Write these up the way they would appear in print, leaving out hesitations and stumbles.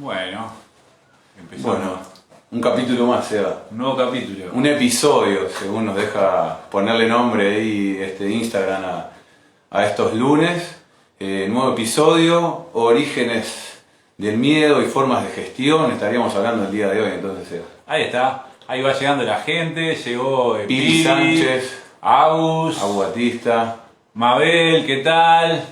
Bueno, empezamos. Bueno, un capítulo más, Seba. Un nuevo capítulo. Un episodio, según nos deja ponerle nombre ahí Instagram a estos lunes. Nuevo episodio, orígenes del miedo y formas de gestión. Estaríamos hablando el día de hoy, entonces, Seba. Ahí está. Ahí va llegando la gente. Llegó Pili Sánchez, Agus, Batista, Mabel, ¿qué tal?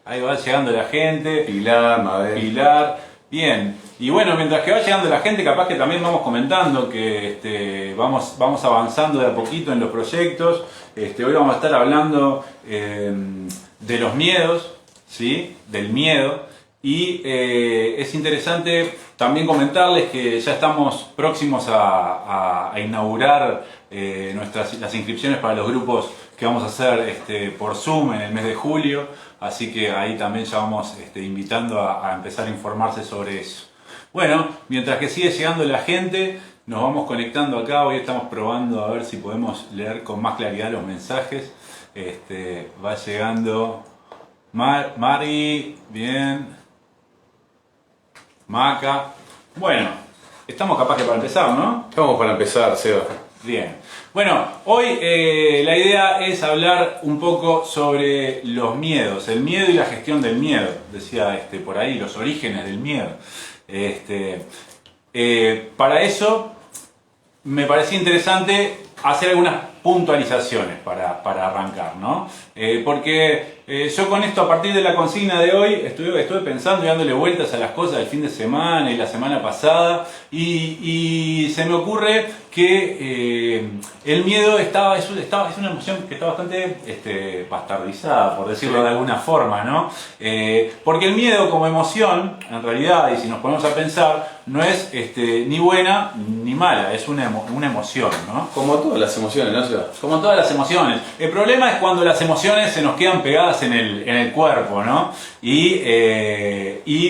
Ahí va llegando la gente. Pilar, Mabel. Pilar. Bien. Y bueno, mientras que va llegando la gente, capaz que también vamos comentando que vamos avanzando de a poquito en los proyectos. Hoy vamos a estar hablando de los miedos, ¿sí? Del miedo. Y es interesante también comentarles que ya estamos próximos a inaugurar las inscripciones para los grupos que vamos a hacer por Zoom en el mes de julio. Así que ahí también ya vamos invitando a empezar a informarse sobre eso. Bueno, mientras que sigue llegando la gente, nos vamos conectando acá. Hoy estamos probando a ver si podemos leer con más claridad los mensajes. Va llegando Mari, bien. Maca. Bueno, estamos capaz que para empezar, ¿no? Estamos para empezar, Seba. Bien. Bueno, hoy la idea es hablar un poco sobre los miedos, el miedo y la gestión del miedo. Decía por ahí, los orígenes del miedo. Para eso me parecía interesante hacer algunas puntualizaciones para arrancar, ¿no? Porque yo con esto, a partir de la consigna de hoy, estuve pensando y dándole vueltas a las cosas del fin de semana y la semana pasada, y se me ocurre que el miedo es una emoción que está bastante bastardizada, por decirlo de alguna forma, ¿no? Porque el miedo como emoción, en realidad, y si nos ponemos a pensar, no es ni buena ni mala, es una emoción, ¿no? Como todas las emociones, ¿no, Seba? Como todas las emociones. El problema es cuando las emociones se nos quedan pegadas en el cuerpo, ¿no? Y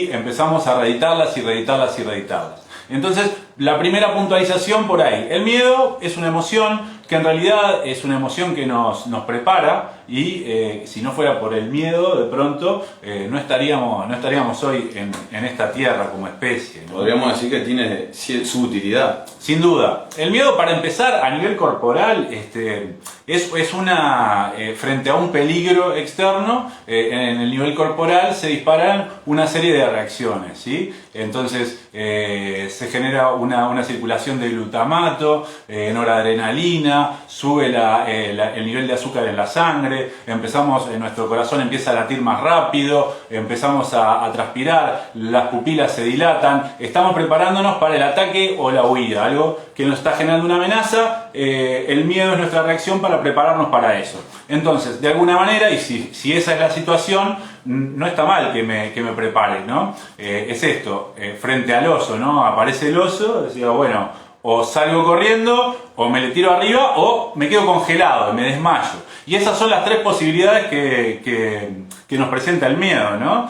empezamos a reeditarlas y reeditarlas y reeditarlas. Entonces, la primera puntualización por ahí. El miedo es una emoción que en realidad es una emoción que nos prepara, y si no fuera por el miedo, de pronto no estaríamos hoy en esta tierra como especie, ¿no? Podríamos decir que tiene su utilidad. Sin duda. El miedo, para empezar, a nivel corporal, es una frente a un peligro externo, en el nivel corporal se disparan una serie de reacciones, ¿sí? Entonces se genera una circulación de glutamato, noradrenalina, sube el nivel de azúcar en la sangre, nuestro corazón empieza a latir más rápido, empezamos a transpirar, las pupilas se dilatan, estamos preparándonos para el ataque o la huida, algo que nos está generando una amenaza. El miedo es nuestra reacción para prepararnos para eso. Entonces, de alguna manera, y si esa es la situación, no está mal que me prepare, ¿no? Es esto, frente al oso, ¿no? Aparece el oso, digo, bueno, o salgo corriendo, o me le tiro arriba, o me quedo congelado y me desmayo. Y esas son las tres posibilidades que nos presenta el miedo, ¿no?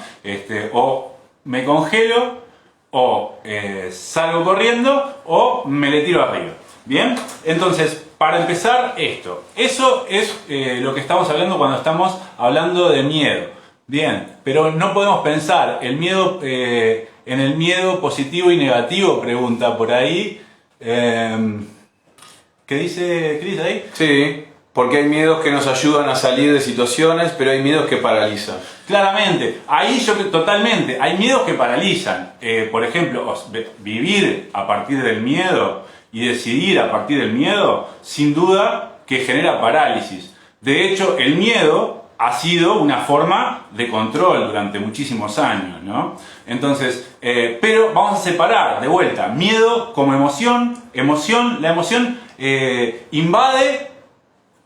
O me congelo, o salgo corriendo, o me le tiro arriba. ¿Bien? Entonces, para empezar, eso es lo que estamos hablando cuando estamos hablando de miedo. Bien, pero no podemos pensar el miedo en el miedo positivo y negativo, pregunta por ahí. ¿Qué dice Cris ahí? Sí, porque hay miedos que nos ayudan a salir de situaciones, pero hay miedos que paralizan. Claramente, ahí totalmente, hay miedos que paralizan. Por ejemplo, vivir a partir del miedo y decidir a partir del miedo, sin duda que genera parálisis. De hecho, el miedo ha sido una forma de control durante muchísimos años, ¿no? Entonces, pero vamos a separar de vuelta miedo como emoción. La emoción invade,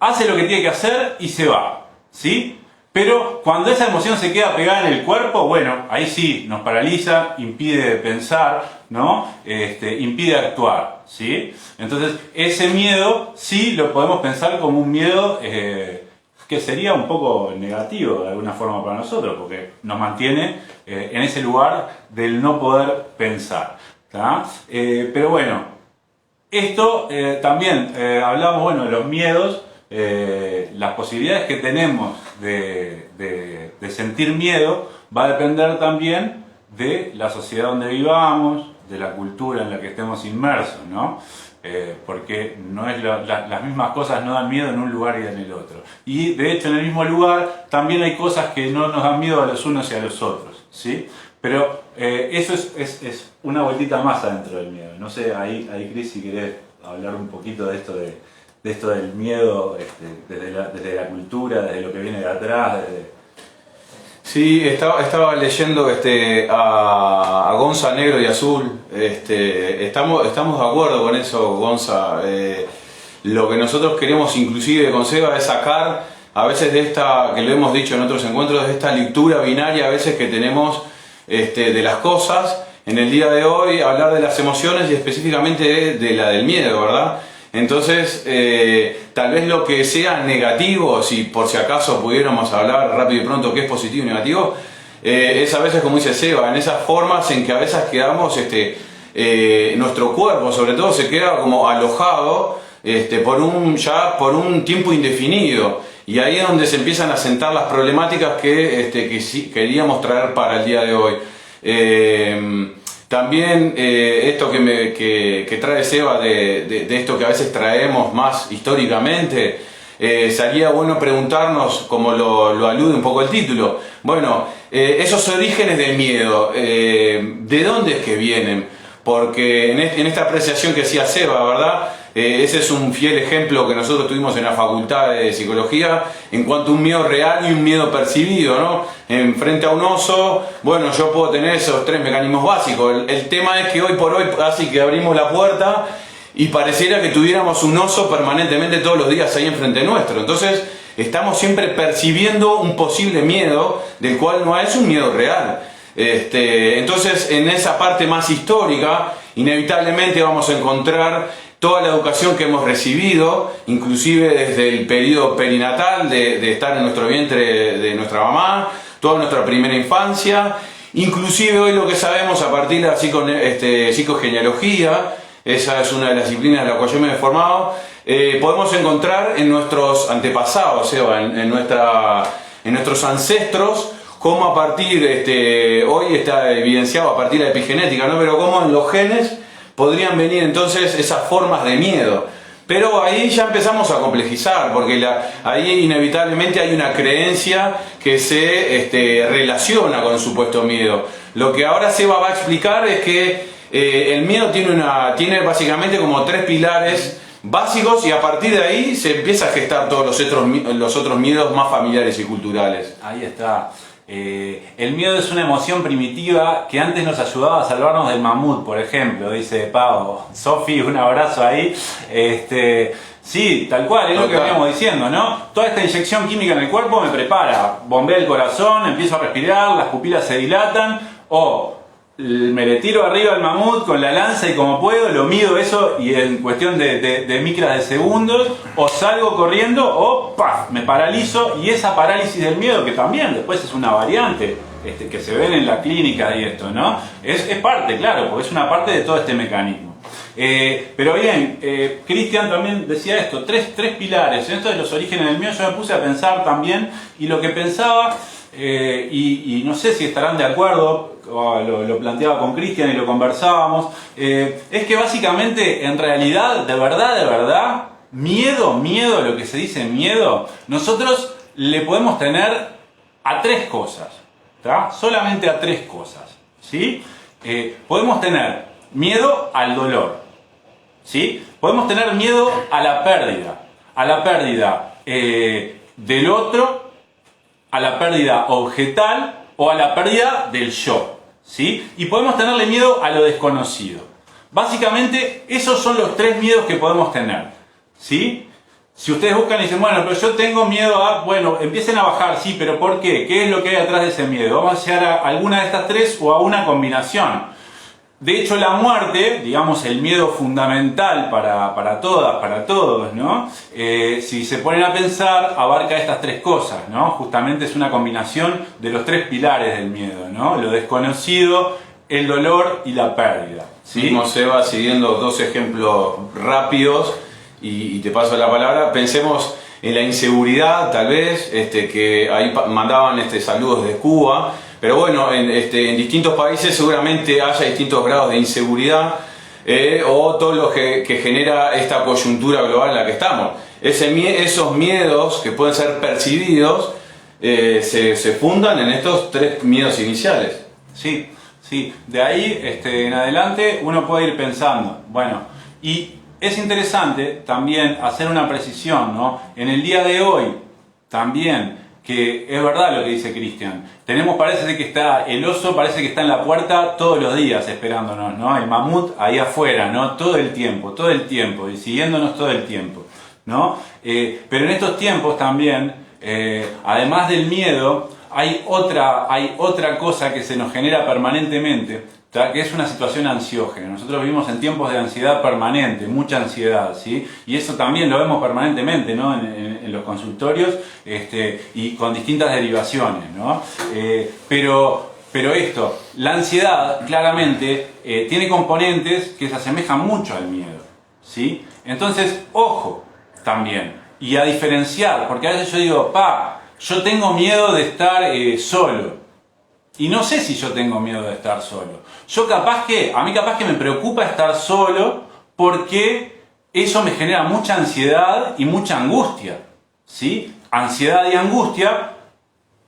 hace lo que tiene que hacer y se va, ¿sí? Pero cuando esa emoción se queda pegada en el cuerpo, bueno, ahí sí, nos paraliza, impide pensar, ¿no? Impide actuar, ¿sí? Entonces, ese miedo sí lo podemos pensar como un miedo que sería un poco negativo de alguna forma para nosotros, porque nos mantiene en ese lugar del no poder pensar, ¿tá? Pero bueno, esto también hablamos, bueno, de los miedos, las posibilidades que tenemos de sentir miedo va a depender también de la sociedad donde vivamos, de la cultura en la que estemos inmersos, ¿no? Porque no es las mismas cosas no dan miedo en un lugar y en el otro. Y de hecho en el mismo lugar también hay cosas que no nos dan miedo a los unos y a los otros, ¿sí? Pero eso es una vueltita más adentro del miedo. No sé, ahí Cris, si querés hablar un poquito de esto del miedo, desde la cultura, desde lo que viene de atrás. Sí, estaba leyendo a Gonza Negro y Azul. Estamos de acuerdo con eso, Gonza. Lo que nosotros queremos inclusive con Seba es sacar a veces de esta, que lo hemos dicho en otros encuentros, de esta lectura binaria a veces que tenemos de las cosas. En el día de hoy hablar de las emociones y específicamente de la del miedo, ¿verdad? Entonces, tal vez lo que sea negativo, si por si acaso pudiéramos hablar rápido y pronto qué es positivo y negativo, es a veces, como dice Seba, en esas formas en que a veces quedamos, nuestro cuerpo sobre todo se queda como alojado por un tiempo indefinido. Y ahí es donde se empiezan a sentar las problemáticas que sí queríamos traer para el día de hoy. También esto que trae Seba de esto que a veces traemos más históricamente, sería bueno preguntarnos, como lo alude un poco el título, bueno, esos orígenes del miedo, ¿de dónde es que vienen? Porque en esta apreciación que hacía Seba, ¿verdad? Ese es un fiel ejemplo que nosotros tuvimos en la facultad de psicología en cuanto a un miedo real y un miedo percibido, ¿no? En frente a un oso, bueno, yo puedo tener esos 3 mecanismos básicos. El tema es que hoy por hoy casi que abrimos la puerta y pareciera que tuviéramos un oso permanentemente todos los días ahí enfrente nuestro. Entonces estamos siempre percibiendo un posible miedo del cual no es un miedo real. Entonces en esa parte más histórica inevitablemente vamos a encontrar toda la educación que hemos recibido, inclusive desde el periodo perinatal de estar en nuestro vientre de nuestra mamá, toda nuestra primera infancia, inclusive hoy lo que sabemos a partir de la psicogenealogía, esa es una de las disciplinas en la cual yo me he formado, podemos encontrar en nuestros antepasados, en nuestros ancestros, cómo a partir, hoy está evidenciado a partir de la epigenética, ¿no? Pero cómo en los genes podrían venir entonces esas formas de miedo. Pero ahí ya empezamos a complejizar, porque ahí inevitablemente hay una creencia que se relaciona con el supuesto miedo. Lo que ahora Seba va a explicar es que el miedo tiene básicamente como 3 pilares básicos y a partir de ahí se empieza a gestar todos los otros miedos más familiares y culturales. Ahí está. El miedo es una emoción primitiva que antes nos ayudaba a salvarnos del mamut, por ejemplo, dice Pau. Sofi, un abrazo ahí. Sí, tal cual, es lo que veníamos diciendo, ¿no? Toda esta inyección química en el cuerpo me prepara, bombea el corazón, empiezo a respirar, las pupilas se dilatan, me le tiro arriba al mamut con la lanza y como puedo, lo mido eso y en cuestión de micras de segundos, o salgo corriendo o ¡paf! Me paralizo, y esa parálisis del miedo, que también después es una variante que se ven en la clínica y esto, ¿no? Es parte, claro, porque es una parte de todo este mecanismo. Pero bien, Cristian también decía esto, tres pilares. En esto de los orígenes del miedo yo me puse a pensar también, y lo que pensaba, y no sé si estarán de acuerdo, lo planteaba con Cristian y lo conversábamos, es que básicamente, en realidad, de verdad, miedo, lo que se dice miedo, nosotros le podemos tener a 3 cosas, ¿tá? Solamente a 3 cosas, ¿sí? Podemos tener miedo al dolor, ¿sí? Podemos tener miedo a la pérdida del otro, a la pérdida objetal o a la pérdida del yo, ¿sí? Y podemos tenerle miedo a lo desconocido. Básicamente, esos son los 3 miedos que podemos tener, ¿sí? Si ustedes buscan y dicen, bueno, pero yo tengo miedo a... Bueno, empiecen a bajar, sí, pero ¿por qué? ¿Qué es lo que hay atrás de ese miedo? Vamos a llegar a alguna de estas 3 o a una combinación. De hecho, la muerte, digamos, el miedo fundamental para todas, para todos, ¿no? Si se ponen a pensar, abarca estas 3 cosas, ¿no? Justamente es una combinación de los 3 pilares del miedo, ¿no? Lo desconocido, el dolor y la pérdida, ¿sí? Mismo Seba, siguiendo 2 ejemplos rápidos, y te paso la palabra, pensemos en la inseguridad, tal vez, que ahí mandaban saludos de Cuba. Pero bueno, en distintos países seguramente haya distintos grados de inseguridad o todo lo que genera esta coyuntura global en la que estamos. Esos miedos que pueden ser percibidos se fundan en estos tres miedos iniciales. Sí, sí. De ahí en adelante uno puede ir pensando, bueno, y es interesante también hacer una precisión, ¿no? En el día de hoy también, que es verdad lo que dice Cristian, parece que el oso parece que está en la puerta todos los días esperándonos, ¿no? El mamut ahí afuera, ¿no? Todo el tiempo, y siguiéndonos todo el tiempo, ¿no? Pero en estos tiempos también, además del miedo, hay otra cosa que se nos genera permanentemente, que es una situación ansiógena. Nosotros vivimos en tiempos de ansiedad permanente, mucha ansiedad, ¿sí? Y eso también lo vemos permanentemente, ¿no? En los consultorios y con distintas derivaciones, ¿no? Pero la ansiedad claramente tiene componentes que se asemejan mucho al miedo, ¿sí? Entonces, ojo también, y a diferenciar, porque a veces yo digo, yo tengo miedo de estar solo. Y no sé si yo tengo miedo de estar solo. A mí capaz que me preocupa estar solo porque eso me genera mucha ansiedad y mucha angustia, ¿sí? Ansiedad y angustia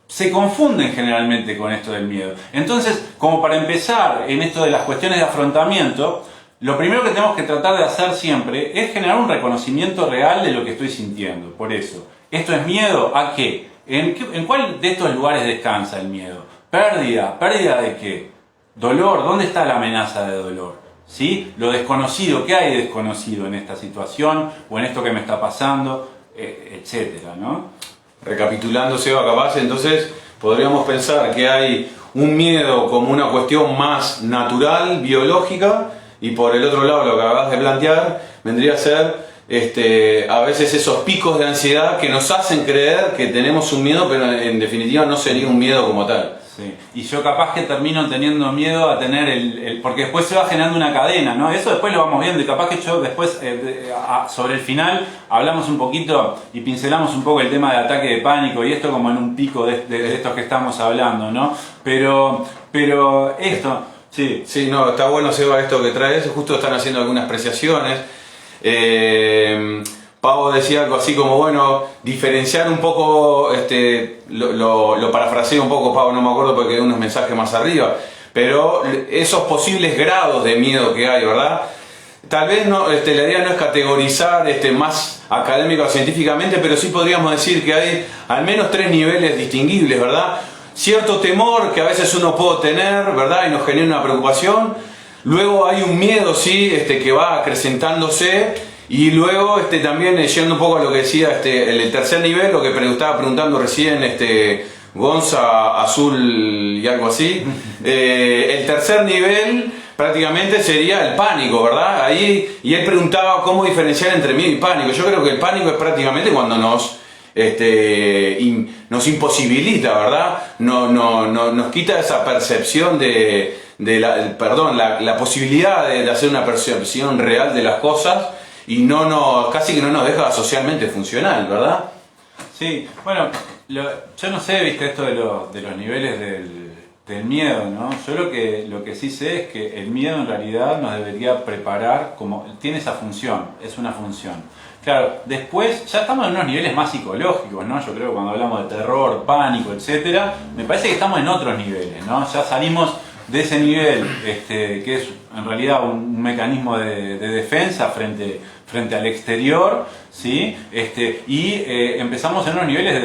se confunden generalmente con esto del miedo. Entonces, como para empezar en esto de las cuestiones de afrontamiento, lo primero que tenemos que tratar de hacer siempre es generar un reconocimiento real de lo que estoy sintiendo. Por eso, ¿esto es miedo? ¿A qué? ¿En cuál de estos lugares descansa el miedo? ¿Pérdida de qué? ¿Dolor? ¿Dónde está la amenaza de dolor? ¿Sí? Lo desconocido, ¿qué hay de desconocido en esta situación o en esto que me está pasando? Etcétera, ¿no? Recapitulando, Seba, capaz, entonces podríamos pensar que hay un miedo como una cuestión más natural, biológica, y por el otro lado, lo que acabas de plantear, vendría a ser a veces esos picos de ansiedad que nos hacen creer que tenemos un miedo, pero en definitiva no sería un miedo como tal. Sí. Y yo capaz que termino teniendo miedo a tener porque después se va generando una cadena, ¿no? Eso después lo vamos viendo y capaz que yo después, sobre el final, hablamos un poquito y pincelamos un poco el tema del ataque de pánico y esto como en un pico de estos que estamos hablando, ¿no? Pero esto, sí. Sí, no, está bueno, Seba, esto que traes, justo están haciendo algunas apreciaciones. Pavo decía algo así como, bueno, diferenciar un poco, lo parafraseo un poco, Pavo, no me acuerdo porque quedé unos mensajes más arriba, pero esos posibles grados de miedo que hay, ¿verdad? Tal vez no, la idea no es categorizar más académico o científicamente, pero sí podríamos decir que hay al menos tres niveles distinguibles, ¿verdad? Cierto temor que a veces uno puede tener, ¿verdad? Y nos genera una preocupación. Luego hay un miedo, sí, que va acrecentándose. Y luego también yendo un poco a lo que decía el tercer nivel, lo que estaba preguntando recién Gonza, Azul y algo así. El tercer nivel prácticamente sería el pánico, ¿verdad? Y él preguntaba cómo diferenciar entre miedo y pánico. Yo creo que el pánico es prácticamente cuando nos imposibilita, ¿verdad? Nos quita esa percepción la posibilidad de hacer una percepción real de las cosas. Y casi que no nos deja socialmente funcional, ¿verdad? Sí, bueno, yo no sé, viste, esto de los niveles del miedo, ¿no? Yo lo que sí sé es que el miedo en realidad nos debería preparar, tiene esa función, es una función. Claro, después ya estamos en unos niveles más psicológicos, ¿no? Yo creo que cuando hablamos de terror, pánico, etcétera, me parece que estamos en otros niveles, ¿no? Ya salimos de ese nivel, que es en realidad un mecanismo de defensa frente al exterior, ¿sí? Y empezamos en unos niveles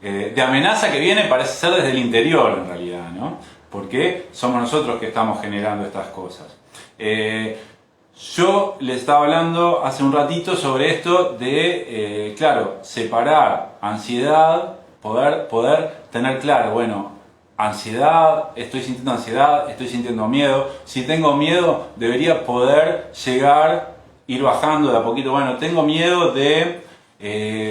de amenaza que viene, parece ser desde el interior en realidad, ¿no? Porque somos nosotros que estamos generando estas cosas. Yo les estaba hablando hace un ratito sobre esto de, claro, separar ansiedad, poder tener claro, bueno, ansiedad, estoy sintiendo miedo. Si tengo miedo, debería poder ir bajando de a poquito. Bueno, tengo miedo de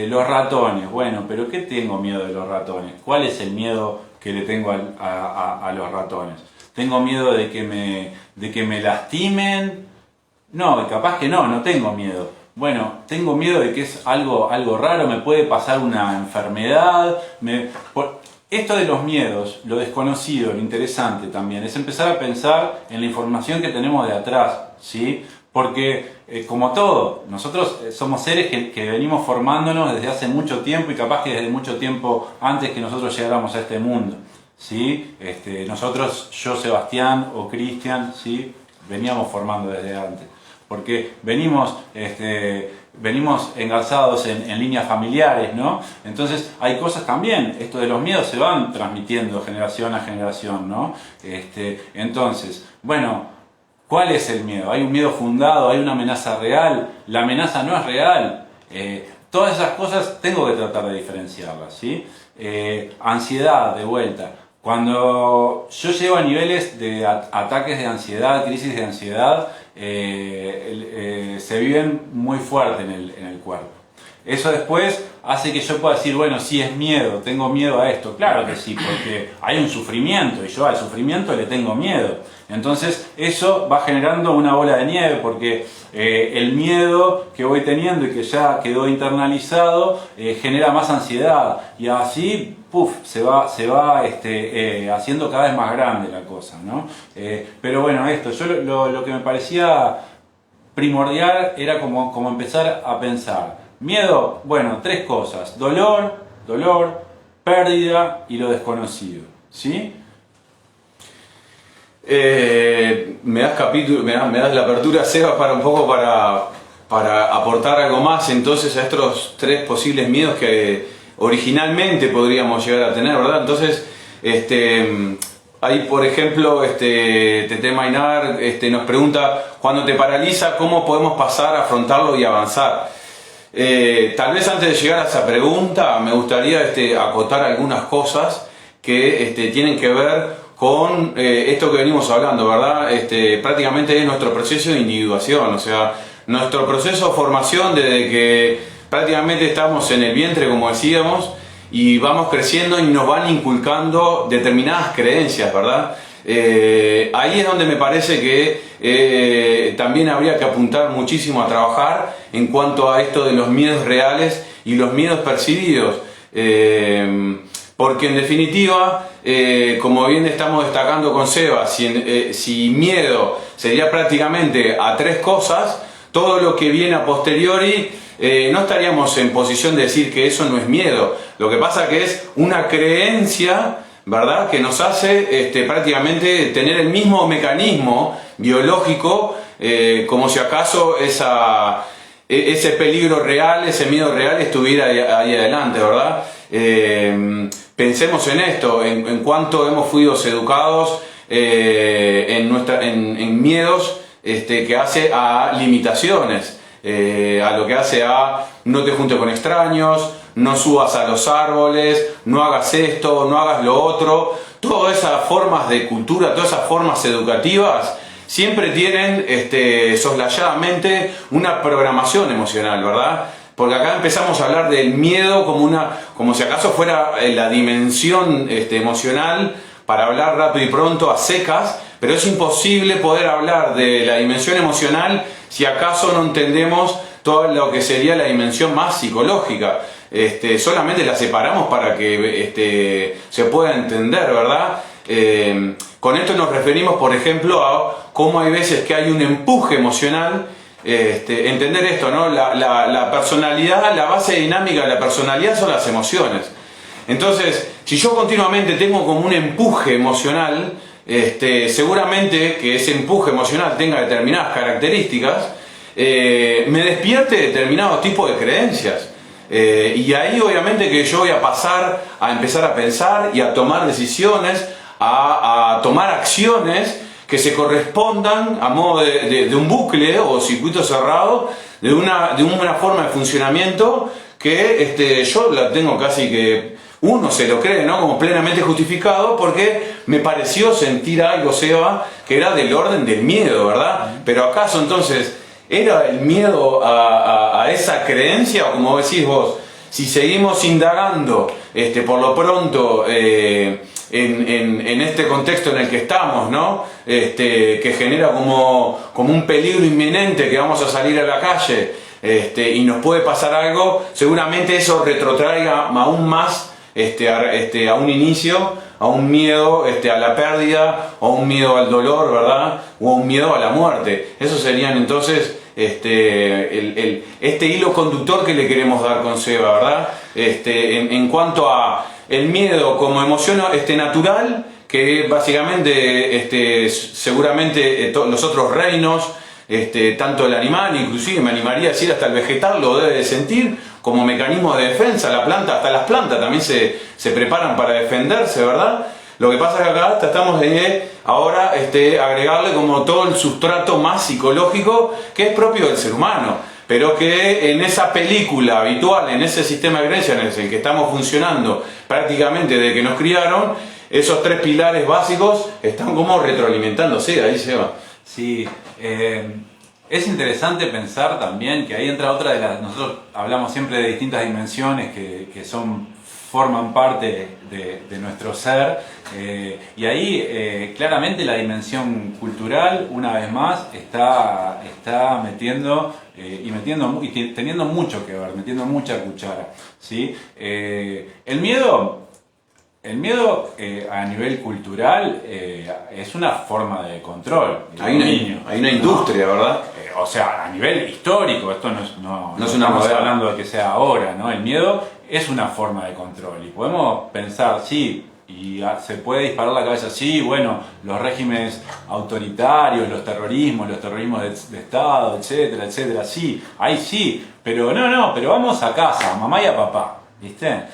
los ratones. Bueno, pero ¿qué tengo miedo de los ratones? ¿Cuál es el miedo que le tengo a los ratones? ¿Tengo miedo de que me lastimen? No, capaz que no tengo miedo. Bueno, tengo miedo de que es algo raro, me puede pasar una enfermedad. esto de los miedos, lo desconocido, lo interesante también, es empezar a pensar en la información que tenemos de atrás, ¿sí? Porque, como todo, nosotros somos seres que venimos formándonos desde hace mucho tiempo y capaz que desde mucho tiempo antes que nosotros llegáramos a este mundo, ¿sí? Nosotros, yo, Sebastián o Cristian, ¿sí? Veníamos formando desde antes. Porque venimos engarzados en líneas familiares, ¿no? Entonces hay cosas también, esto de los miedos se van transmitiendo generación a generación, ¿no? Entonces, bueno, ¿cuál es el miedo? ¿Hay un miedo fundado? ¿Hay una amenaza real? ¿La amenaza no es real? Todas esas cosas tengo que tratar de diferenciarlas, ¿sí? Ansiedad, de vuelta. Cuando yo llego a niveles de ataques de ansiedad, crisis de ansiedad, se viven muy fuerte en el cuerpo. Eso después hace que yo pueda decir, bueno, sí es miedo, tengo miedo a esto. Claro que sí, porque hay un sufrimiento y yo al sufrimiento le tengo miedo. Entonces eso va generando una bola de nieve porque el miedo que voy teniendo y que ya quedó internalizado genera más ansiedad y así se va haciendo cada vez más grande la cosa, ¿no? Pero bueno, yo lo que me parecía primordial era como empezar a pensar. Miedo, bueno, tres cosas: dolor, pérdida y lo desconocido, ¿sí? Me das la apertura, Seba, para un poco para aportar algo más entonces a estos tres posibles miedos que originalmente podríamos llegar a tener, ¿verdad? Entonces, ahí por ejemplo, Tete Mainar nos pregunta, cuando te paraliza, ¿cómo podemos pasar a afrontarlo y avanzar? Tal vez antes de llegar a esa pregunta me gustaría acotar algunas cosas que tienen que ver con esto que venimos hablando, ¿verdad? Prácticamente es nuestro proceso de individuación, o sea, nuestro proceso de formación desde que prácticamente estamos en el vientre, como decíamos, y vamos creciendo y nos van inculcando determinadas creencias, ¿verdad? Ahí es donde me parece que también habría que apuntar muchísimo a trabajar en cuanto a esto de los miedos reales y los miedos percibidos. Porque en definitiva, como bien estamos destacando con Seba, si miedo sería prácticamente a tres cosas, todo lo que viene a posteriori no estaríamos en posición de decir que eso no es miedo. Lo que pasa que es una creencia, ¿verdad?, que nos hace prácticamente tener el mismo mecanismo biológico, como si acaso ese peligro real, ese miedo real estuviera ahí adelante, ¿verdad? Pensemos en esto, en cuánto hemos sido educados en miedos que hace a limitaciones, a lo que hace a no te juntes con extraños, no subas a los árboles, no hagas esto, no hagas lo otro. Todas esas formas de cultura, todas esas formas educativas siempre tienen soslayadamente una programación emocional, ¿verdad? Porque acá empezamos a hablar del miedo como si acaso fuera la dimensión emocional para hablar rápido y pronto a secas, pero es imposible poder hablar de la dimensión emocional si acaso no entendemos todo lo que sería la dimensión más psicológica. Solamente la separamos para que se pueda entender, ¿verdad? Con esto nos referimos, por ejemplo, a cómo hay veces que hay un empuje emocional. Entender esto, ¿no? La personalidad, la base dinámica de la personalidad son las emociones. Entonces, si yo continuamente tengo como un empuje emocional, seguramente que ese empuje emocional tenga determinadas características, me despierte determinados tipos de creencias. Y ahí obviamente que yo voy a pasar a empezar a pensar y a tomar decisiones, a tomar acciones que se correspondan a modo de un bucle o circuito cerrado, de una forma de funcionamiento que yo la tengo casi que uno se lo cree, ¿no?, como plenamente justificado, porque me pareció sentir algo, Seba, que era del orden del miedo, ¿verdad? Pero ¿acaso entonces era el miedo a esa creencia? O como decís vos, si seguimos indagando por lo pronto en este contexto en el que estamos, ¿no? Que genera como un peligro inminente que vamos a salir a la calle y nos puede pasar algo, seguramente eso retrotraiga aún más a un inicio, a un miedo a la pérdida, o a un miedo al dolor, ¿verdad? O a un miedo a la muerte. Esos serían entonces este hilo conductor que le queremos dar con Seba, ¿verdad? En cuanto a el miedo como emoción natural, que básicamente seguramente los otros reinos, tanto el animal, inclusive me animaría a decir hasta el vegetal, lo debe de sentir como mecanismo de defensa. La planta, hasta las plantas también se preparan para defenderse, ¿verdad? Lo que pasa es que acá tratamos de ahora agregarle como todo el sustrato más psicológico que es propio del ser humano, pero que en esa película habitual, en ese sistema de creencias en el que estamos funcionando prácticamente desde que nos criaron, esos tres pilares básicos están como retroalimentándose. Ahí se va. Sí, es interesante pensar también que ahí entra otra de las... Nosotros hablamos siempre de distintas dimensiones que forman parte de nuestro ser, y ahí claramente la dimensión cultural, una vez más, está metiendo y teniendo mucho que ver, metiendo mucha cuchara, ¿sí? El miedo a nivel cultural es una forma de control. Hay una industria, ¿verdad? O sea, a nivel histórico, esto no es una estamos modelo. hablando de que sea ahora, ¿no? El miedo es una forma de control y podemos pensar, sí, y se puede disparar la cabeza, sí, bueno, los regímenes autoritarios, los terrorismos de Estado, etcétera, etcétera, sí, ahí sí, pero pero vamos a casa, a mamá y a papá, ¿viste?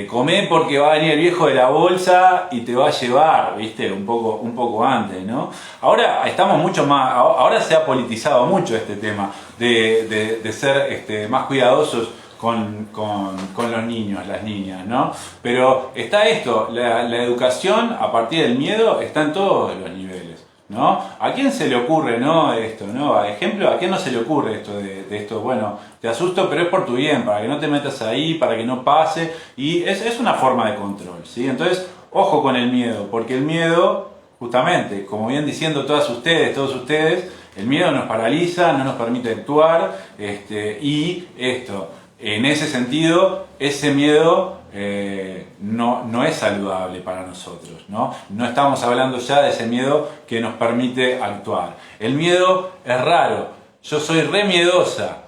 Comé porque va a venir el viejo de la bolsa y te va a llevar, ¿viste? Un poco antes, ¿no? Ahora estamos mucho más, ahora se ha politizado mucho este tema de ser más cuidadosos con los niños, las niñas, ¿no? Pero está esto, la educación a partir del miedo está en todos los niveles, ¿no? ¿A quién se le ocurre, no, esto, no? A ejemplo, ¿a quién no se le ocurre esto de esto? Bueno, te asusto, pero es por tu bien, para que no te metas ahí, para que no pase, y es una forma de control, ¿sí? Entonces, ojo con el miedo, porque el miedo, justamente, como bien diciendo todos ustedes, el miedo nos paraliza, no nos permite actuar, y esto, en ese sentido, ese miedo no es saludable para nosotros, ¿no? No estamos hablando ya de ese miedo que nos permite actuar. El miedo es raro. Yo soy re miedosa,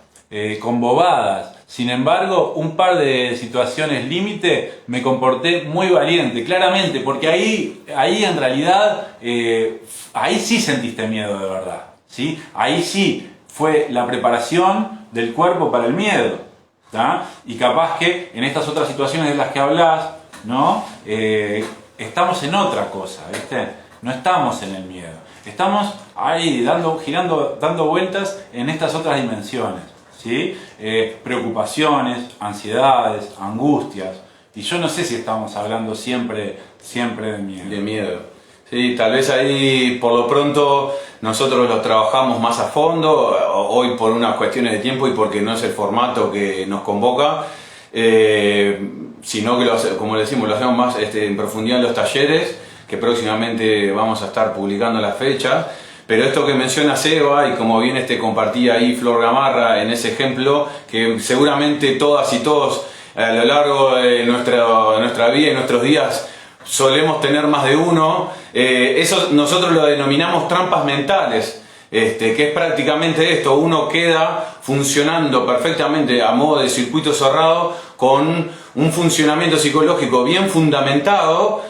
con bobadas. Sin embargo, un par de situaciones límite me comporté muy valiente, claramente, porque ahí en realidad, ahí sí sentiste miedo de verdad, ¿sí? Ahí sí fue la preparación del cuerpo para el miedo. ¿Tá? Y capaz que en estas otras situaciones de las que hablas, ¿no? Estamos en otra cosa, ¿viste? No estamos en el miedo. Estamos ahí dando vueltas en estas otras dimensiones, ¿sí? Preocupaciones, ansiedades, angustias. Y yo no sé si estamos hablando siempre de miedo. De miedo. Sí, tal vez ahí por lo pronto nosotros lo trabajamos más a fondo, hoy por unas cuestiones de tiempo y porque no es el formato que nos convoca, sino que como le decimos, lo hacemos más en profundidad en los talleres, que próximamente vamos a estar publicando la fecha. Pero esto que menciona Seba, y como bien compartía ahí Flor Gamarra en ese ejemplo, que seguramente todas y todos a lo largo de nuestra vida y nuestros días solemos tener más de uno, eso nosotros lo denominamos trampas mentales, que es prácticamente esto: uno queda funcionando perfectamente a modo de circuito cerrado, con un funcionamiento psicológico bien fundamentado,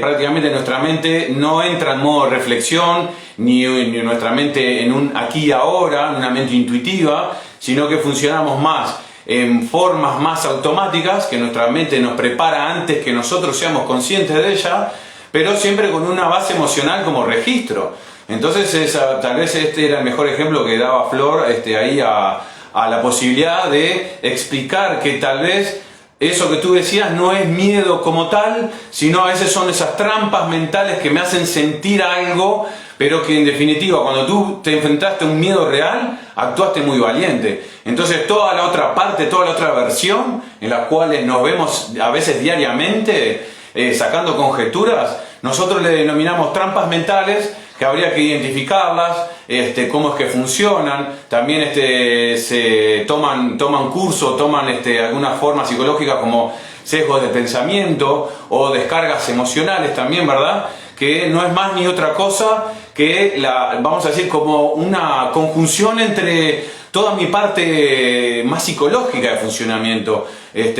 prácticamente nuestra mente no entra en modo de reflexión, ni nuestra mente en un aquí y ahora, en una mente intuitiva, sino que funcionamos más en formas más automáticas, que nuestra mente nos prepara antes que nosotros seamos conscientes de ella, pero siempre con una base emocional como registro. Entonces tal vez era el mejor ejemplo que daba Flor ahí a la posibilidad de explicar que tal vez eso que tú decías no es miedo como tal, sino a veces son esas trampas mentales que me hacen sentir algo, pero que en definitiva cuando tú te enfrentaste a un miedo real, actuaste muy valiente. Entonces toda la otra parte, toda la otra versión en la cual nos vemos a veces diariamente sacando conjeturas, nosotros le denominamos trampas mentales, que habría que identificarlas, cómo es que funcionan. También se toman curso, toman alguna forma psicológica como sesgos de pensamiento o descargas emocionales también, ¿verdad? Que no es más ni otra cosa que vamos a decir, como una conjunción entre toda mi parte más psicológica de funcionamiento,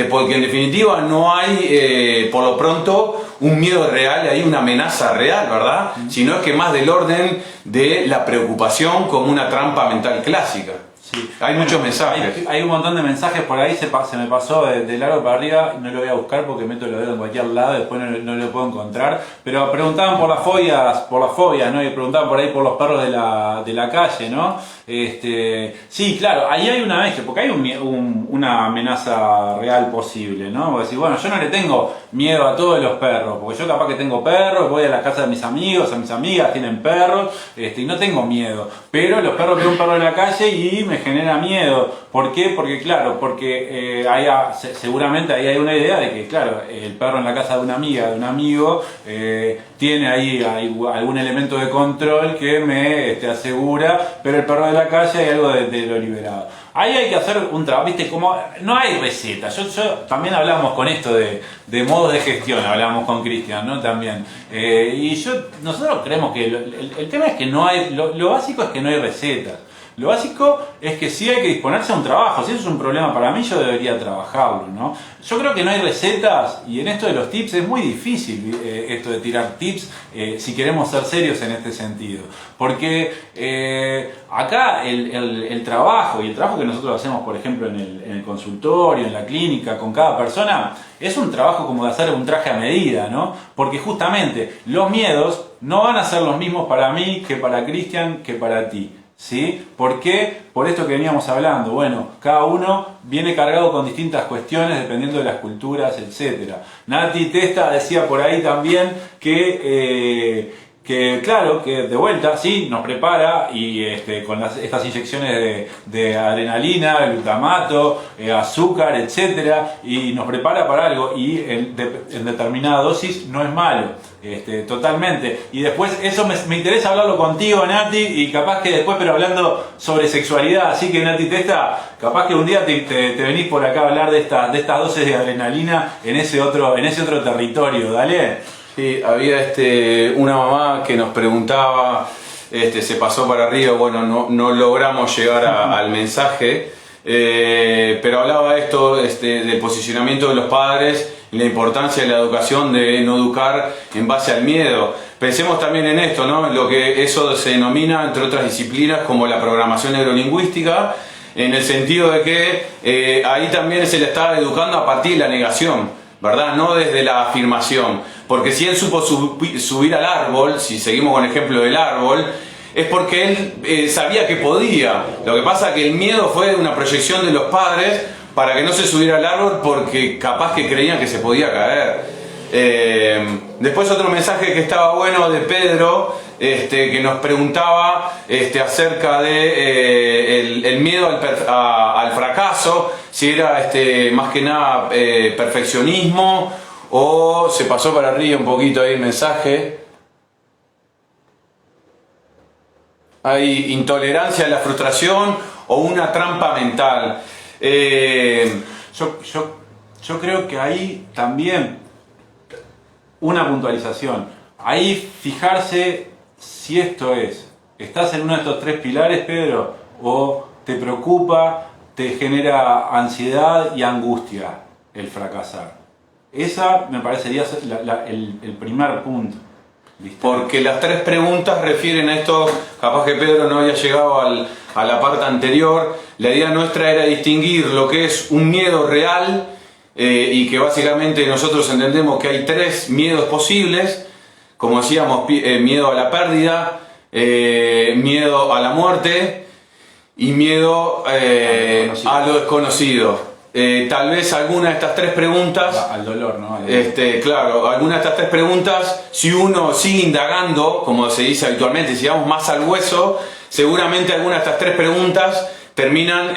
porque en definitiva no hay, por lo pronto, un miedo real, hay una amenaza real, ¿verdad? Sino es que más del orden de la preocupación como una trampa mental clásica. Sí. Hay muchos mensajes. Hay un montón de mensajes por ahí, se me pasó de largo para arriba, no lo voy a buscar porque meto los dedos en cualquier lado, después no lo puedo encontrar. Pero preguntaban por las fobias, ¿no? Y preguntaban por ahí por los perros de la calle, ¿no? Sí, claro, ahí hay una mezcla, porque hay una amenaza real posible, ¿no? Porque decir, bueno, yo no le tengo miedo a todos los perros, porque yo capaz que tengo perros, voy a la casa de mis amigos, a mis amigas tienen perros, y no tengo miedo. Pero los perros, veo un perro en la calle y me genera miedo. ¿Por qué? Porque claro, seguramente ahí hay una idea de que, claro, el perro en la casa de una amiga, de un amigo, tiene ahí algún elemento de control que me asegura, pero el perro de la calle hay algo de lo liberado. Ahí hay que hacer un trabajo, viste, como no hay receta. Yo también hablamos con esto de modos de gestión, hablamos con Cristian, ¿no? También. Nosotros creemos que el tema es que no hay, lo básico es que no hay recetas. Lo básico es que sí hay que disponerse a un trabajo. Si eso es un problema para mí, yo debería trabajarlo, ¿no? Yo creo que no hay recetas, y en esto de los tips es muy difícil esto de tirar tips si queremos ser serios en este sentido. Porque acá el trabajo, y el trabajo que nosotros hacemos, por ejemplo, en el consultorio, en la clínica, con cada persona, es un trabajo como de hacer un traje a medida, ¿no? Porque justamente los miedos no van a ser los mismos para mí que para Cristian, que para ti. ¿Sí? ¿Por qué? Por esto que veníamos hablando. Bueno, cada uno viene cargado con distintas cuestiones dependiendo de las culturas, etc. Nati Testa decía por ahí también que claro, que de vuelta, sí, nos prepara y con estas inyecciones de adrenalina, glutamato, azúcar, etcétera, y nos prepara para algo, y en determinada dosis no es malo, totalmente. Y después eso me interesa hablarlo contigo, Nati, y capaz que después, pero hablando sobre sexualidad, así que Nati Testa, capaz que un día te venís por acá a hablar de estas dosis de adrenalina en ese otro territorio, dale. Sí, había una mamá que nos preguntaba, se pasó para arriba, bueno, no logramos llegar al mensaje, pero hablaba esto del posicionamiento de los padres y la importancia de la educación, de no educar en base al miedo. Pensemos también en esto, ¿no? Lo que eso se denomina, entre otras disciplinas, como la programación neurolingüística, en el sentido de que ahí también se le está educando a partir de la negación, ¿verdad? No desde la afirmación. Porque si él supo subir al árbol, si seguimos con el ejemplo del árbol, es porque él sabía que podía. Lo que pasa es que el miedo fue una proyección de los padres para que no se subiera al árbol porque capaz que creían que se podía caer. Después otro mensaje que estaba bueno de Pedro, que nos preguntaba acerca de el miedo al fracaso, si era más que nada perfeccionismo o se pasó para arriba un poquito ahí el mensaje. Hay intolerancia a la frustración o una trampa mental. Yo creo que ahí también una puntualización. Ahí fijarse si estás en uno de estos tres pilares, Pedro, o te preocupa, te genera ansiedad y angustia el fracasar. Esa me parecería el primer punto. ¿Viste? Porque las tres preguntas refieren a esto, capaz que Pedro no había llegado a la parte anterior. La idea nuestra era distinguir lo que es un miedo real y que básicamente nosotros entendemos que hay tres miedos posibles, como decíamos, miedo a la pérdida, miedo a la muerte y miedo a lo desconocido. Tal vez alguna de estas tres preguntas, al dolor, ¿no? Claro, alguna de estas tres preguntas, si uno sigue indagando, como se dice habitualmente, si vamos más al hueso, seguramente alguna de estas tres preguntas terminan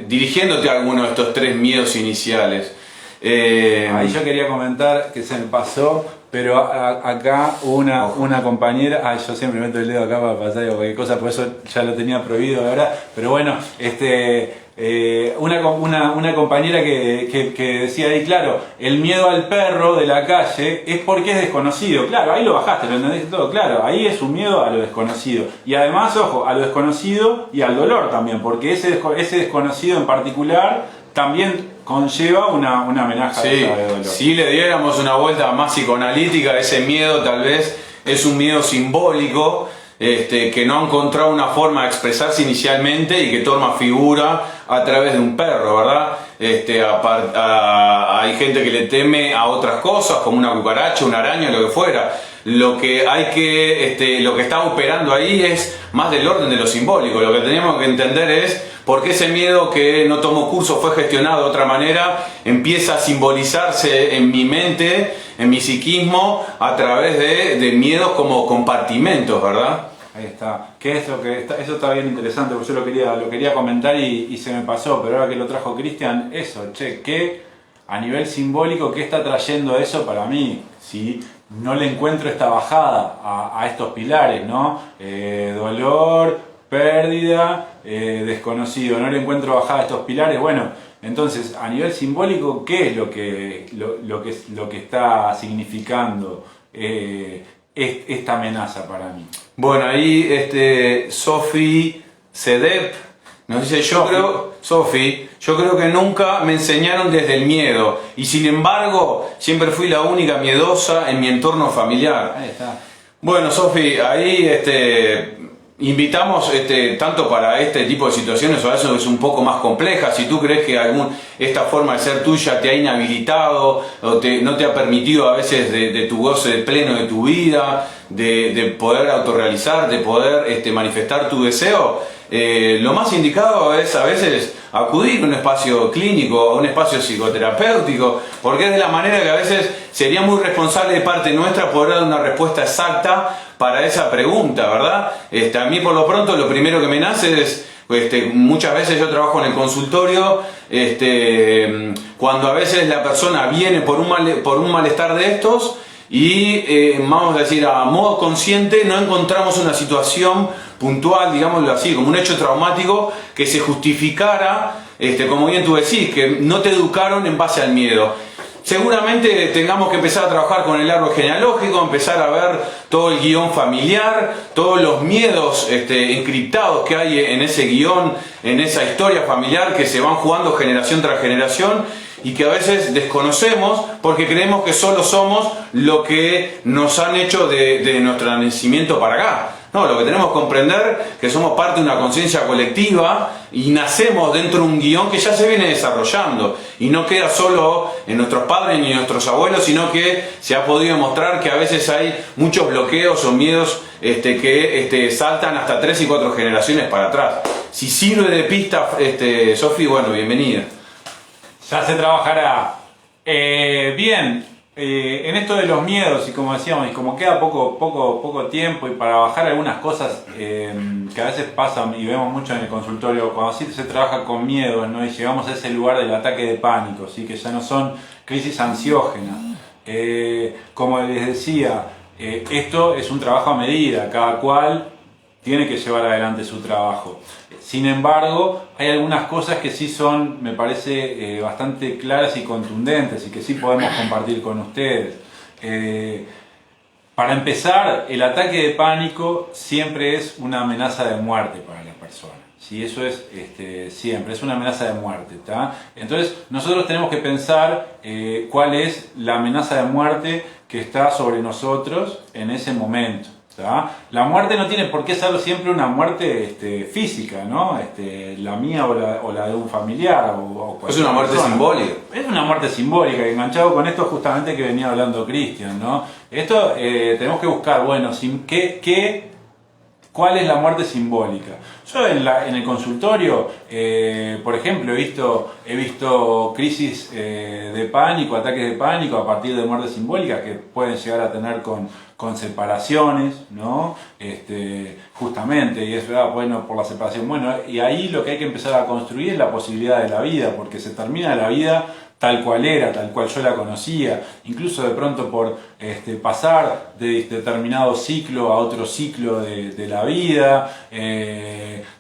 dirigiéndote a alguno de estos tres miedos iniciales. Ahí yo quería comentar que se me pasó, pero acá una compañera, yo siempre meto el dedo acá para pasar cualquier cosa, por eso ya lo tenía prohibido ahora, pero bueno, una compañera que decía ahí, claro, el miedo al perro de la calle es porque es desconocido. Claro, ahí lo bajaste, lo entendiste todo. Claro, ahí es un miedo a lo desconocido. Y además, ojo, a lo desconocido y al dolor también, porque ese desconocido en particular también conlleva una amenaza de dolor. Si le diéramos una vuelta más psicoanalítica, ese miedo tal vez es un miedo simbólico, que no ha encontrado una forma de expresarse inicialmente y que toma figura a través de un perro, ¿verdad? Hay gente que le teme a otras cosas, como una cucaracha, una araña, lo que fuera. Lo que está operando ahí es más del orden de lo simbólico. Lo que tenemos que entender es por qué ese miedo que no tomó curso, fue gestionado de otra manera, empieza a simbolizarse en mi mente, en mi psiquismo, a través de miedos como compartimentos, ¿verdad? Ahí está. ¿Qué es lo que está? Eso está bien interesante, porque yo lo quería comentar y se me pasó, pero ahora que lo trajo Cristian, eso, ¿qué a nivel simbólico, qué está trayendo eso para mí? ¿Sí? No le encuentro esta bajada a estos pilares, ¿no? Dolor, pérdida, desconocido, no le encuentro bajada a estos pilares. Bueno, entonces, a nivel simbólico, ¿qué es lo que está significando esta amenaza para mí? Bueno, ahí Sophie Sedep nos dice, yo creo que nunca me enseñaron desde el miedo y sin embargo siempre fui la única miedosa en mi entorno familiar. Ahí está. Bueno, Sophie, ahí invitamos tanto para este tipo de situaciones, o a eso es un poco más compleja, si tú crees que esta forma de ser tuya te ha inhabilitado o no te ha permitido a veces de tu goce pleno de tu vida, de poder autorrealizar, de poder manifestar tu deseo, lo más indicado es a veces acudir a un espacio clínico, a un espacio psicoterapéutico, porque es de la manera que a veces sería muy responsable de parte nuestra poder dar una respuesta exacta para esa pregunta, ¿verdad? A mí por lo pronto lo primero que me nace es, muchas veces yo trabajo en el consultorio, cuando a veces la persona viene por un malestar de estos y vamos a decir a modo consciente no encontramos una situación puntual, digámoslo así, como un hecho traumático que se justificara, como bien tú decís, que no te educaron en base al miedo. Seguramente tengamos que empezar a trabajar con el árbol genealógico, empezar a ver todo el guión familiar, todos los miedos encriptados que hay en ese guión, en esa historia familiar que se van jugando generación tras generación y que a veces desconocemos porque creemos que solo somos lo que nos han hecho de nuestro nacimiento para acá. No, lo que tenemos que comprender es que somos parte de una conciencia colectiva y nacemos dentro de un guión que ya se viene desarrollando y no queda solo en nuestros padres ni en nuestros abuelos, sino que se ha podido demostrar que a veces hay muchos bloqueos o miedos que saltan hasta 3 y 4 generaciones para atrás. Si sirve de pista, Sofi, bueno, bienvenida. Ya se trabajará. Bien. En esto de los miedos y como decíamos, y como queda poco tiempo y para bajar algunas cosas que a veces pasan y vemos mucho en el consultorio, cuando sí se trabaja con miedos, ¿no? Y llegamos a ese lugar del ataque de pánico, ¿sí? Que ya no son crisis ansiógenas. Como les decía, esto es un trabajo a medida, cada cual tiene que llevar adelante su trabajo. Sin embargo, hay algunas cosas que sí son, me parece, bastante claras y contundentes y que sí podemos compartir con ustedes. Para empezar, el ataque de pánico siempre es una amenaza de muerte para la persona. ¿Sí? Eso es siempre, es una amenaza de muerte. ¿Tá? Entonces, nosotros tenemos que pensar cuál es la amenaza de muerte que está sobre nosotros en ese momento. ¿Tá? La muerte no tiene por qué ser siempre una muerte física, ¿no? La mía o la de un familiar. Es una muerte simbólica. Es una muerte simbólica, enganchado con esto justamente que venía hablando Cristian, ¿no? Esto tenemos que buscar, bueno, ¿cuál es la muerte simbólica? Yo en el consultorio, por ejemplo, he visto crisis de pánico, ataques de pánico a partir de muertes simbólicas que pueden llegar a tener con separaciones, ¿no? Justamente, y es verdad, bueno, por la separación. Bueno, y ahí lo que hay que empezar a construir es la posibilidad de la vida, porque se termina la vida tal cual era, tal cual yo la conocía, incluso de pronto por pasar de determinado ciclo a otro ciclo de la vida,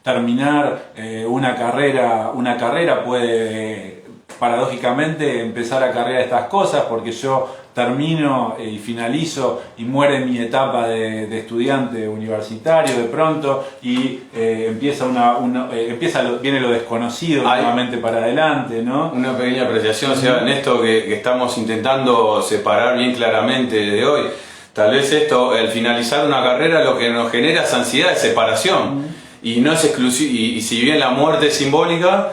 terminar una carrera puede paradójicamente empezar la carrera de estas cosas, porque yo termino y finalizo y muere mi etapa de estudiante universitario de pronto y viene lo desconocido nuevamente para adelante, ¿no? Una pequeña apreciación, Seba, en esto que estamos intentando separar bien claramente de hoy. Tal vez esto, al finalizar una carrera, lo que nos genera es ansiedad de separación. Y no es exclusivo, y si bien la muerte es simbólica,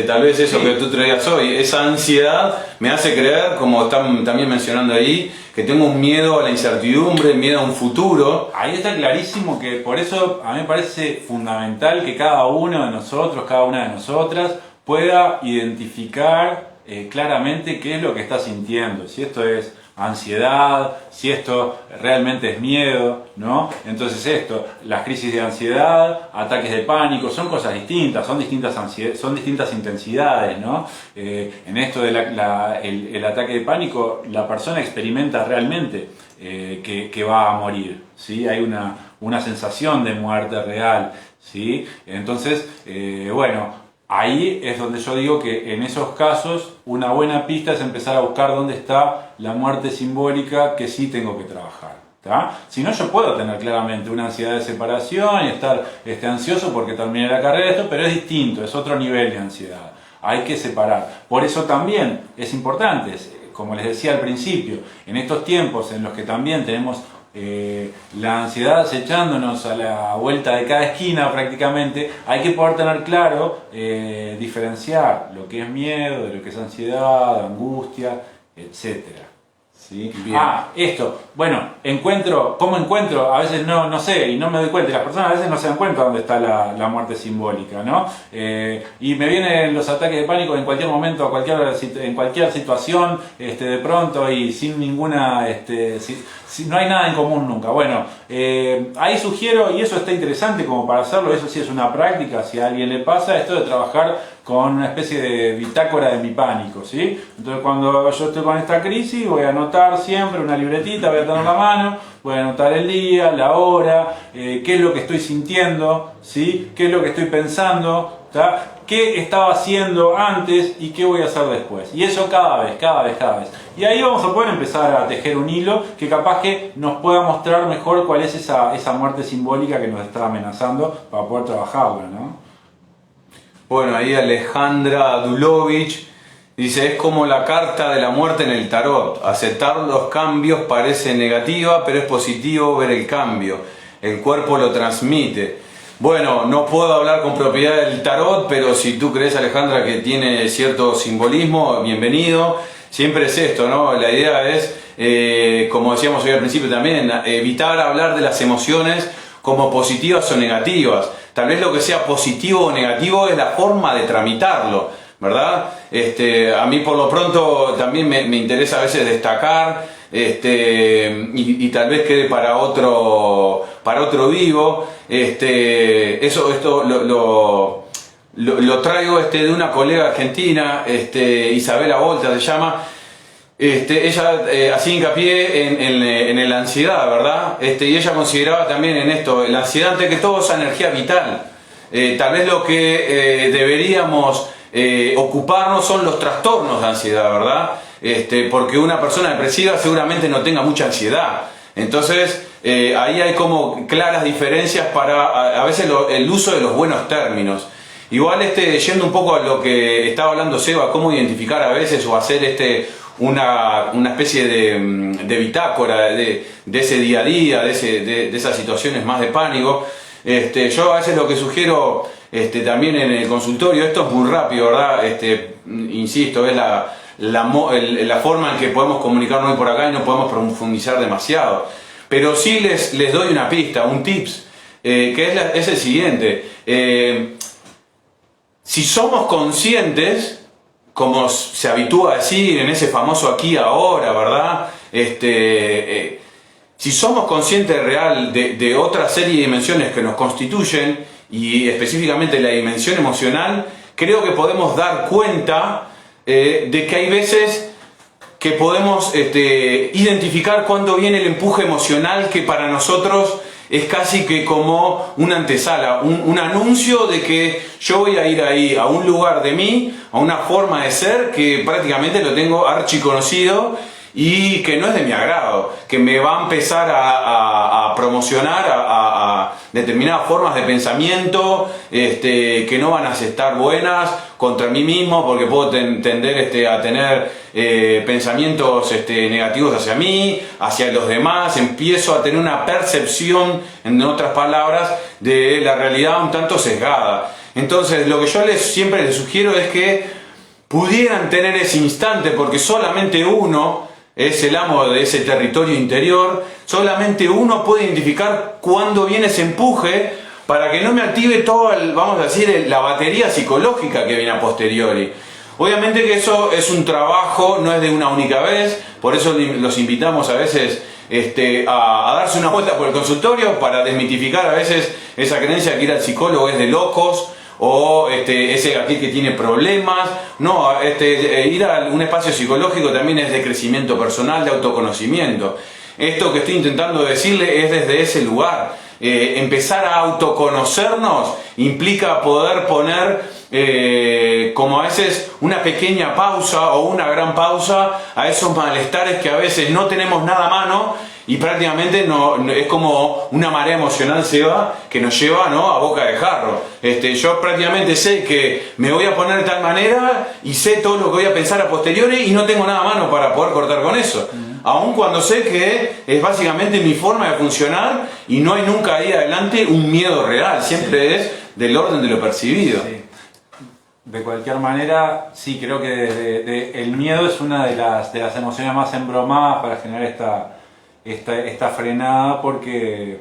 tal vez eso que tú traías hoy, esa ansiedad me hace creer, como están también mencionando ahí, que tengo un miedo a la incertidumbre, miedo a un futuro. Ahí está clarísimo que por eso a mí me parece fundamental que cada uno de nosotros, cada una de nosotras, pueda identificar claramente qué es lo que está sintiendo. Si esto es ansiedad, si esto realmente es miedo, ¿no? Entonces las crisis de ansiedad, ataques de pánico, son cosas distintas, son distintas intensidades, ¿no? En esto del el ataque de pánico, la persona experimenta realmente que va a morir, ¿sí? Hay una sensación de muerte real, ¿sí? Entonces, ahí es donde yo digo que en esos casos una buena pista es empezar a buscar dónde está la muerte simbólica que sí tengo que trabajar. ¿Tá? Si no, yo puedo tener claramente una ansiedad de separación y estar ansioso porque terminé la carrera, pero es distinto, es otro nivel de ansiedad. Hay que separar. Por eso también es importante, como les decía al principio, en estos tiempos en los que también tenemos la ansiedad acechándonos a la vuelta de cada esquina prácticamente, hay que poder tener claro, diferenciar lo que es miedo de lo que es ansiedad, angustia, etcétera. ¿Sí? ¿Cómo encuentro? A veces no sé y no me doy cuenta, las personas a veces no se dan cuenta dónde está la muerte simbólica, ¿no? Y me vienen los ataques de pánico en cualquier momento, en cualquier situación, de pronto y sin ninguna, no hay nada en común nunca. Bueno, ahí sugiero, y eso está interesante como para hacerlo, eso sí es una práctica, si a alguien le pasa, esto de trabajar con una especie de bitácora de mi pánico, ¿sí? Entonces cuando yo estoy con esta crisis voy a anotar siempre una libretita, voy a tener la mano, voy a anotar el día, la hora, qué es lo que estoy sintiendo, ¿sí? Qué es lo que estoy pensando, ¿tá? Qué estaba haciendo antes y qué voy a hacer después. Y eso cada vez. Y ahí vamos a poder empezar a tejer un hilo que capaz que nos pueda mostrar mejor cuál es esa muerte simbólica que nos está amenazando para poder trabajarla, ¿no? Bueno, ahí Alejandra Dulovich dice, es como la carta de la muerte en el tarot. Aceptar los cambios parece negativa, pero es positivo ver el cambio. El cuerpo lo transmite. Bueno, no puedo hablar con propiedad del tarot, pero si tú crees, Alejandra, que tiene cierto simbolismo, bienvenido. Siempre es esto, ¿no? La idea es, como decíamos hoy al principio también, evitar hablar de las emociones como positivas o negativas. Tal vez lo que sea positivo o negativo es la forma de tramitarlo, ¿verdad? A mí por lo pronto también me interesa a veces destacar, y tal vez quede para otro vivo. Esto lo traigo de una colega argentina, Isabela Volta se llama. Ella hacía hincapié en la ansiedad, ¿verdad? Y ella consideraba también en esto, la ansiedad ante que todo es energía vital. Tal vez lo que deberíamos ocuparnos son los trastornos de ansiedad, ¿verdad? Porque una persona depresiva seguramente no tenga mucha ansiedad. Entonces, ahí hay como claras diferencias para a veces el uso de los buenos términos. Igual, yendo un poco a lo que estaba hablando Seba, cómo identificar a veces o hacer una especie de bitácora de ese día a día, de esas situaciones más de pánico. Yo a veces lo que sugiero también en el consultorio, esto es muy rápido, ¿verdad? Insisto, es la forma en que podemos comunicarnos hoy por acá y no podemos profundizar demasiado. Pero sí les doy una pista, un tips, que es el siguiente. Si somos conscientes, como se habitúa a decir en ese famoso aquí ahora, ¿verdad? Si somos conscientes real de otra serie de dimensiones que nos constituyen, y específicamente la dimensión emocional, creo que podemos dar cuenta de que hay veces que podemos identificar cuándo viene el empuje emocional que para nosotros es casi que como una antesala, un anuncio de que yo voy a ir ahí a un lugar de mí, a una forma de ser que prácticamente lo tengo archiconocido y que no es de mi agrado, que me va a empezar a promocionar a determinadas formas de pensamiento que no van a estar buenas contra mí mismo, porque puedo tender a tener pensamientos negativos hacia mí, hacia los demás, empiezo a tener una percepción, en otras palabras, de la realidad un tanto sesgada. Entonces lo que yo siempre les sugiero es que pudieran tener ese instante, porque solamente uno es el amo de ese territorio interior, solamente uno puede identificar cuándo viene ese empuje para que no me active toda, vamos a decir, la batería psicológica que viene a posteriori. Obviamente que eso es un trabajo, no es de una única vez, por eso los invitamos a veces a darse una vuelta por el consultorio para desmitificar a veces esa creencia que ir al psicólogo es de locos, o ese aquel que tiene problemas. No, ir a un espacio psicológico también es de crecimiento personal, de autoconocimiento. Esto que estoy intentando decirle es desde ese lugar. Empezar a autoconocernos implica poder poner como a veces una pequeña pausa o una gran pausa a esos malestares que a veces no tenemos nada a mano y prácticamente es como una marea emocional que nos lleva, ¿no?, a boca de jarro. Yo prácticamente sé que me voy a poner de tal manera y sé todo lo que voy a pensar a posteriori y no tengo nada a mano para poder cortar con eso. Aun cuando sé que es básicamente mi forma de funcionar y no hay nunca ahí adelante un miedo real, siempre es del orden de lo percibido. Sí. De cualquier manera, sí, creo que el miedo es una de las emociones más embromadas para generar esta frenada, porque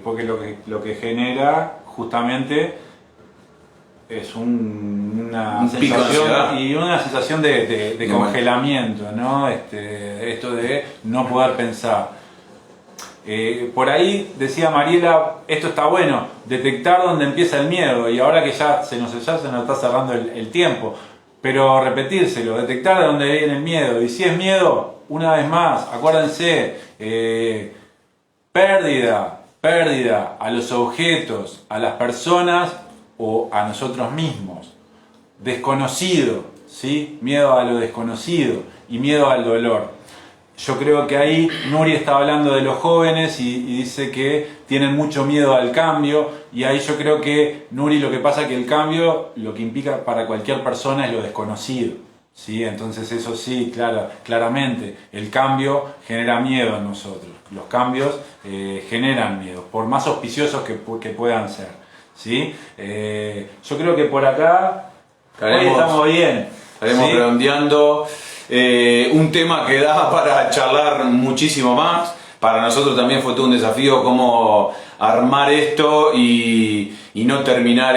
lo que genera justamente es una sensación y una sensación de congelamiento, ¿no? Esto de no poder pensar. Por ahí decía Mariela, esto está bueno, detectar dónde empieza el miedo, y ahora que ya se nos está cerrando el tiempo, pero repetírselo, detectar de dónde viene el miedo, y si es miedo, una vez más, acuérdense, pérdida a los objetos, a las personas o a nosotros mismos. Desconocido, ¿sí? Miedo a lo desconocido y miedo al dolor. Yo creo que ahí Nuri está hablando de los jóvenes y dice que tienen mucho miedo al cambio, y ahí yo creo que Nuri, lo que pasa es que el cambio lo que implica para cualquier persona es lo desconocido, ¿sí? Entonces eso sí, claramente, el cambio genera miedo en nosotros. Los cambios generan miedo, por más auspiciosos que puedan ser, ¿sí? Yo creo que por acá hoy estamos bien. Estaremos ¿sí? redondeando un tema que da para charlar muchísimo más. Para nosotros también fue todo un desafío cómo armar esto y no terminar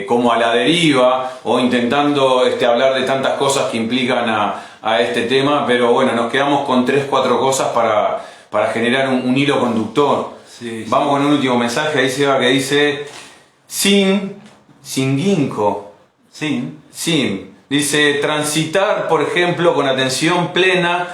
como a la deriva o intentando hablar de tantas cosas que implican a este tema, pero bueno, nos quedamos con 3-4 cosas para generar un hilo conductor. Sí, Vamos con un último mensaje, ahí Seba, que dice sin ginkgo. Dice, transitar, por ejemplo, con atención plena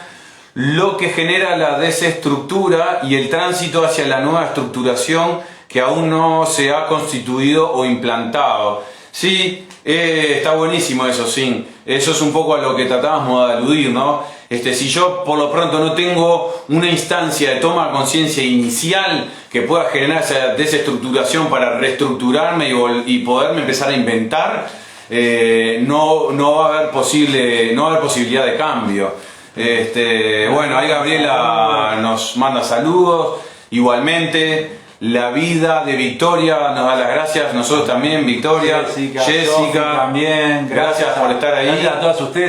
lo que genera la desestructura y el tránsito hacia la nueva estructuración que aún no se ha constituido o implantado. Sí, está buenísimo eso, sí. Eso es un poco a lo que tratábamos de aludir, ¿no? Si yo por lo pronto no tengo una instancia de toma de conciencia inicial que pueda generar esa desestructuración para reestructurarme y poderme empezar a inventar, no va a haber posibilidad de cambio. Bueno, ahí Gabriela nos manda saludos. Igualmente, la vida de Victoria nos da las gracias. Nosotros también, Victoria, Jessica también. Gracias por estar ahí. Gracias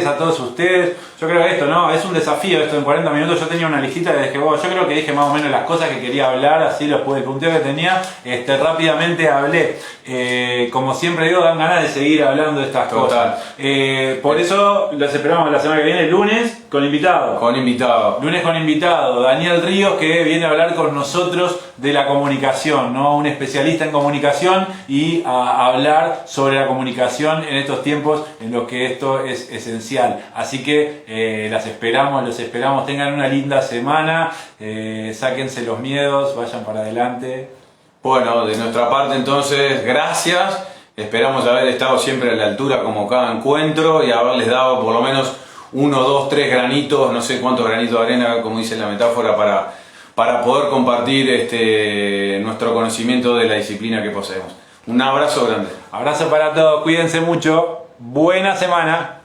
a todos ustedes. Yo creo que esto, ¿no? Es un desafío esto en 40 minutos. Yo tenía una listita de yo creo que dije más o menos las cosas que quería hablar, así después del punteo que tenía, rápidamente hablé. Como siempre digo, dan ganas de seguir hablando de estas cosas. Por eso los esperamos la semana que viene, el lunes. con invitado. Con invitado. Lunes con invitado, Daniel Ríos, que viene a hablar con nosotros de la comunicación, ¿no? Un especialista en comunicación y a hablar sobre la comunicación en estos tiempos en los que esto es esencial. Así que los esperamos, tengan una linda semana, sáquense los miedos, vayan para adelante. Bueno, de nuestra parte entonces, gracias. Esperamos haber estado siempre a la altura como cada encuentro y haberles dado por lo menos 1, 2, 3 granitos, no sé cuántos granitos de arena, como dice la metáfora, para poder compartir nuestro conocimiento de la disciplina que poseemos. Un abrazo grande. Abrazo para todos, cuídense mucho, buena semana.